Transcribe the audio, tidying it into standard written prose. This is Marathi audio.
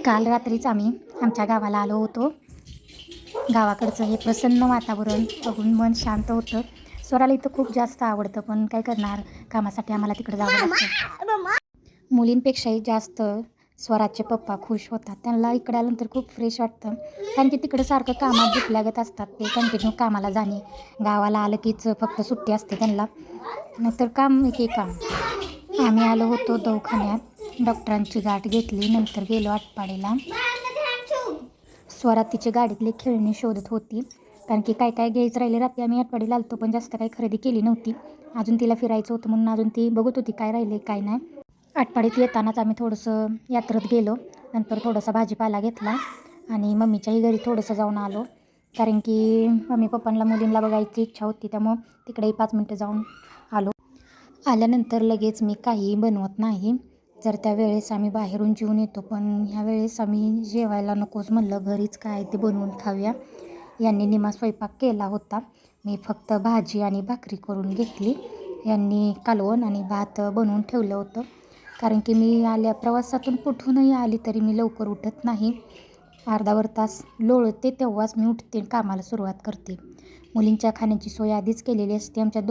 काल रात्रीच आम्ही आमच्या गावाला आलो होतो. गावाकडचं हे प्रसन्न वातावरण बघून मन शांत होतं. स्वराला इथं खूप जास्त आवडतं, पण काय करणार, कामासाठी आम्हाला तिकडे जावं लागतं. मुलींपेक्षाही जास्त स्वराचे पप्पा खुश होतात. त्यांना इकडे आल्यानंतर खूप फ्रेश वाटतं, कारण की तिकडं सारखं कामात गुंतल्यागत असतात. ते कंटिन्यू कामाला जाणे, गावाला आलं कीच फक्त सुट्टी असते त्यांना, नाहीतर काम की काम. आम्ही आलो होतो दवाखान्यात, डॉक्टरांची गाठ घेतली, नंतर गेलो आटपाडीला. स्वरा तिची गाडीतली खेळणी शोधत होती, कारण की काय काय घ्यायचं राहिले. रात्री आम्ही आटपाडीला आलतो, पण जास्त काही खरेदी केली नव्हती. अजून तिला फिरायचं होतं म्हणून अजून ती बघत होती काय राहिले काय नाही. आटपाडीत येतानाच आम्ही थोडंसं यात्रेत गेलो, नंतर थोडासा भाजीपाला घेतला आणि मम्मीच्याही घरी थोडंसं जाऊन आलो, कारण की मम्मी पप्पांना मुलींना बघायची इच्छा होती. त्यामुळं तिकडेही 5 मिनटं जाऊन आलो. आल्यानंतर लगेच मी काहीही बनवत नाही. जर त्यावेळेस आम्ही बाहेरून जेवून येतो, पण ह्यावेळेस आम्ही जेवायला नकोच म्हणलं, घरीच काय ते बनवून खाऊया. यांनी निमा स्वयंपाक केला होता, मी फक्त भाजी आणि भाकरी करून घेतली. यांनी कालवण आणि भात बनवून ठेवलं होतं, कारण की मी आल्या प्रवासातून कुठूनही आली तरी मी लवकर उठत नाही. अर्धाभर तास लोळते तेव्हाच मी उठते, कामाला सुरुवात करते. मुलींच्या खाण्याची सोय आधीच केलेली असते. आमच्या